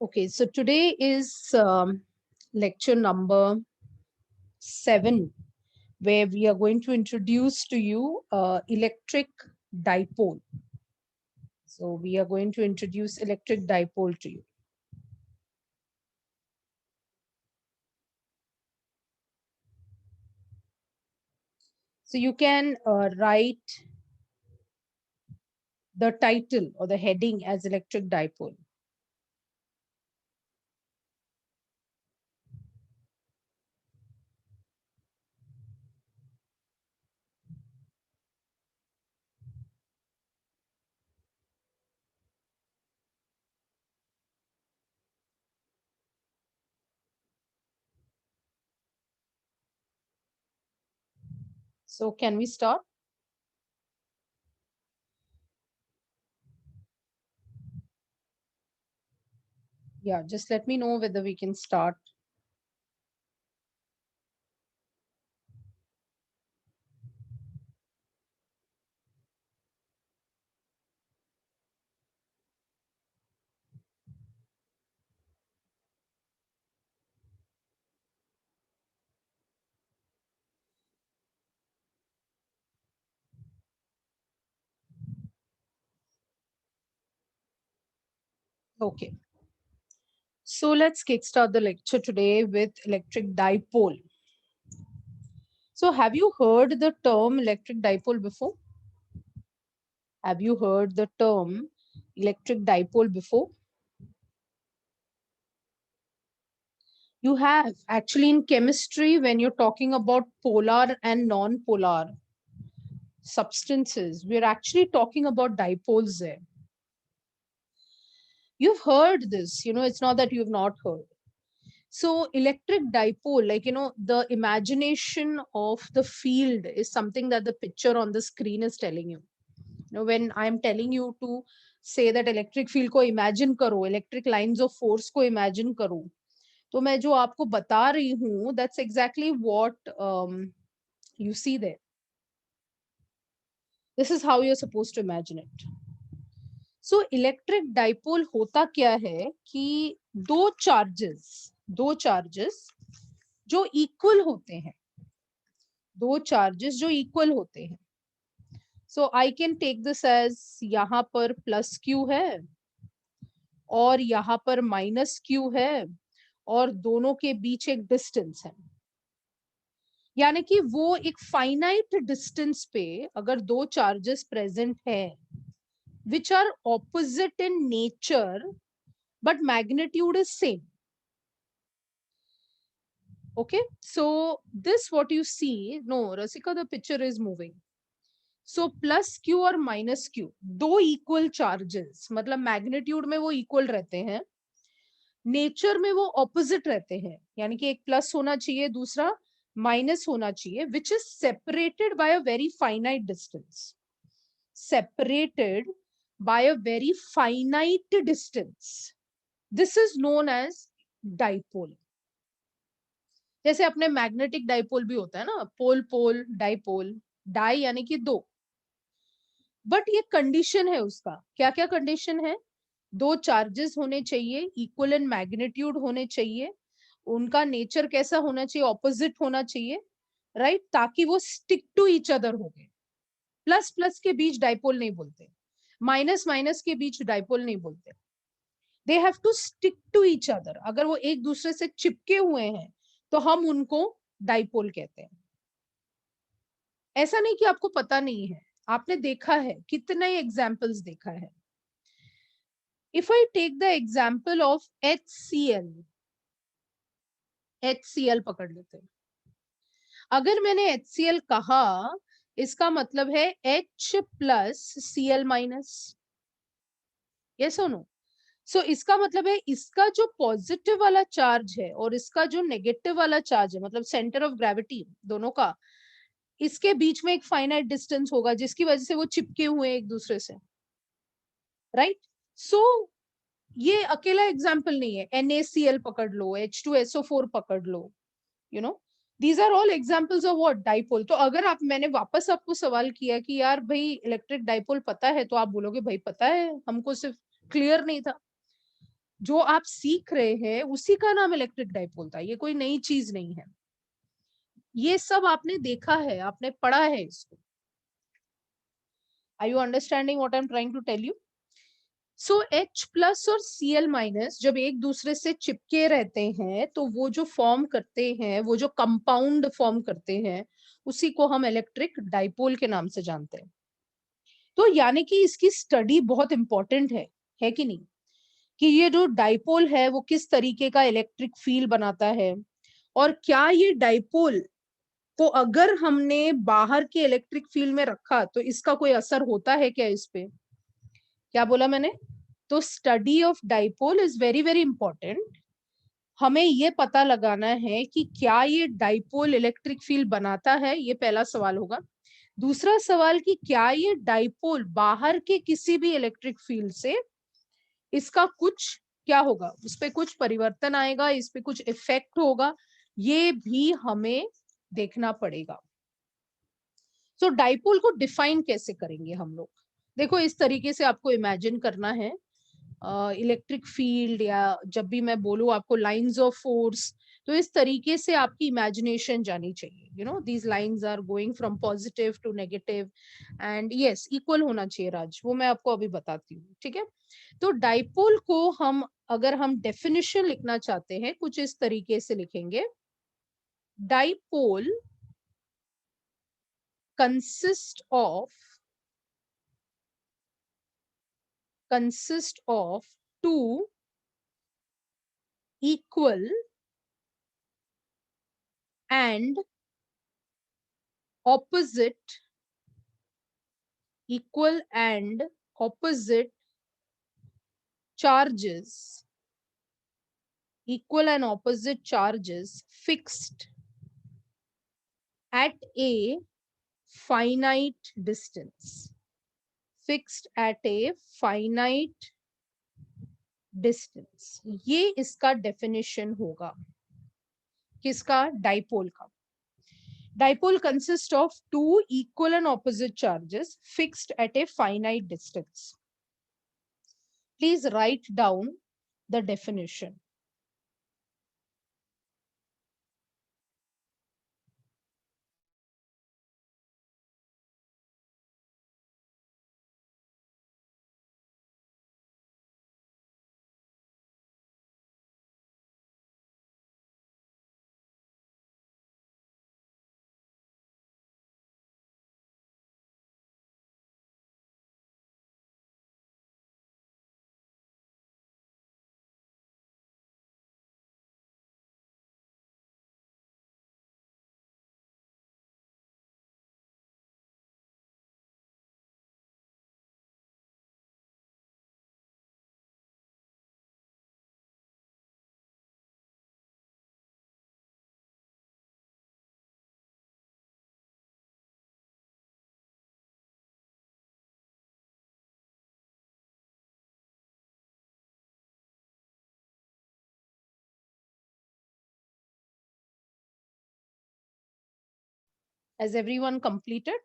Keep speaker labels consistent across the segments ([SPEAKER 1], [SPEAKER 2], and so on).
[SPEAKER 1] Okay, so today is lecture number 7, where we are going to introduce to you electric dipole. So we are going to introduce electric dipole to you. So you can write the title or the heading as electric dipole. So can we start? Yeah, just let me know whether we can start. Okay. So let's kickstart the lecture today with electric dipole. So have you heard the term electric dipole before? Have you heard the term electric dipole before? You have. Actually, in chemistry, when you're talking about polar and non-polar substances, we're actually talking about dipoles there. You've heard this, it's not that you've not heard. So electric dipole, the imagination of the field is something that the picture on the screen is telling you. When I'm telling you to say that electric field को imagine करो, electric lines of force को imagine करो, तो मैं जो आपको बता रही हूँ, that's exactly what you see there. This is how you're supposed to imagine it. So electric dipole होता क्या है कि दो चार्जेस जो इक्वल होते हैं, So I can take this as यहाँ पर प्लस क्यू है और यहाँ पर माइनस क्यू है और दोनों के बीच एक डिस्टेंस है. यानी कि वो एक फाइनाइट डिस्टेंस पे अगर दो चार्जेस प्रेजेंट है which are opposite in nature but magnitude is same. Okay, so this what you see, no Rasika, the picture is moving. So plus Q और माइनस क्यू दो इक्वल चार्जेस, मतलब magnitude में वो equal रहते हैं, nature में वो opposite रहते हैं. यानी कि एक प्लस होना चाहिए, दूसरा माइनस होना चाहिए, which is separated by a very finite distance. Separated by a very finite distance. This is known as dipole. जैसे अपने मैग्नेटिक डाइपोल भी होता है ना, पोल पोल डाइपोल, डाई यानी कि दो. बट ये कंडीशन है उसका, क्या क्या कंडीशन है? दो चार्जेस होने चाहिए, इक्वल इन मैग्नीट्यूड होने चाहिए, उनका नेचर कैसा होना चाहिए? ऑपोजिट होना चाहिए, राइट? ताकि वो स्टिक टू ईच अदर हो गए. प्लस प्लस के बीच डाइपोल नहीं बोलते, माइनस माइनस के बीच डाइपोल नहीं बोलते. They have to stick to each other. अगर वो एक दूसरे से चिपके हुए हैं तो हम उनको डाइपोल कहते हैं. ऐसा नहीं कि आपको पता नहीं है, आपने देखा है, कितने एग्जाम्पल्स देखा है. If I take the example of HCl पकड़ लेते हैं. अगर मैंने HCl कहा, इसका मतलब है H plus Cl minus. Yes और नो? सो इसका मतलब है इसका जो पॉजिटिव वाला चार्ज है और इसका जो नेगेटिव वाला चार्ज है, मतलब सेंटर ऑफ ग्रेविटी दोनों का, इसके बीच में एक फाइनाइट डिस्टेंस होगा जिसकी वजह से वो चिपके हुए हैं एक दूसरे से, राइट? सो ये अकेला एग्जाम्पल नहीं है. NaCl पकड़ लो, H2SO4 पकड़ लो, these are all examples of what? Dipole. तो अगर मैंने वापस आपको सवाल किया कि यार भाई इलेक्ट्रिक डाइपोल पता है, तो आप बोलोगे भाई पता है, हमको सिर्फ क्लियर नहीं था. जो आप सीख रहे हैं उसी का नाम इलेक्ट्रिक डाइपोल था, ये कोई नई चीज नहीं है, ये सब आपने देखा है, आपने पढ़ा है इसको। Are you understanding what I am trying to tell you? So H plus और Cl माइनस जब एक दूसरे से चिपके रहते हैं तो वो जो फॉर्म करते हैं, वो जो कंपाउंड फॉर्म करते हैं, उसी को हम इलेक्ट्रिक डाइपोल के नाम से जानते हैं। तो यानी कि इसकी स्टडी बहुत इंपॉर्टेंट है कि नहीं, कि ये जो डाइपोल है वो किस तरीके का इलेक्ट्रिक फील्ड बनाता है, और क्या ये डाइपोल को अगर हमने बाहर के इलेक्ट्रिक फील्ड में रखा तो इसका कोई असर होता है क्या इस पे? क्या बोला मैंने? तो study of dipole is very very important. हमें ये पता लगाना है कि क्या ये डाइपोल इलेक्ट्रिक फील्ड बनाता है, ये पहला सवाल होगा। दूसरा सवाल कि क्या ये डाइपोल बाहर के किसी भी इलेक्ट्रिक फील्ड से इसका कुछ क्या होगा, उस पर कुछ परिवर्तन आएगा, इस पे कुछ इफेक्ट होगा, ये भी हमें देखना पड़ेगा। तो डाइपोल को डिफाइन कैसे करेंगे हम लोग? देखो इस तरीके से आपको इमेजिन करना है इलेक्ट्रिक फील्ड, या जब भी मैं बोलूं आपको लाइंस ऑफ फोर्स, तो इस तरीके से आपकी इमेजिनेशन जानी चाहिए। You know these lines are going from positive to negative, and yes equal होना चाहिए राज, वो मैं आपको अभी बताती हूँ, ठीक है? तो डाइपोल को हम अगर हम डेफिनेशन लिखना चाहते हैं कुछ इस तरीके से लिखेंगे, dipole consist of two equal and opposite charges, equal and opposite charges fixed at a finite distance, fixed at a finite distance। ये इसका डेफिनेशन होगा किसका? डाइपोल का। Dipole consists of two equal and opposite charges fixed at a finite distance. Please write down the definition. Has everyone completed?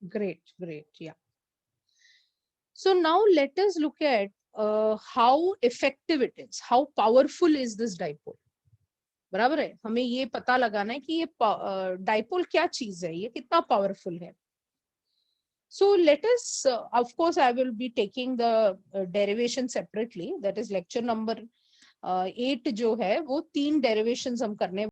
[SPEAKER 1] Great, great, yeah. So now let us look at how effective it is, how powerful is this dipole. बराबर है, हमें ये पता लगाना है कि ये dipole क्या चीज है, ये कितना पावरफुल है। So let us, of course, I will be taking the derivation separately. That is lecture number 8 जो है वो 3 derivations हम करने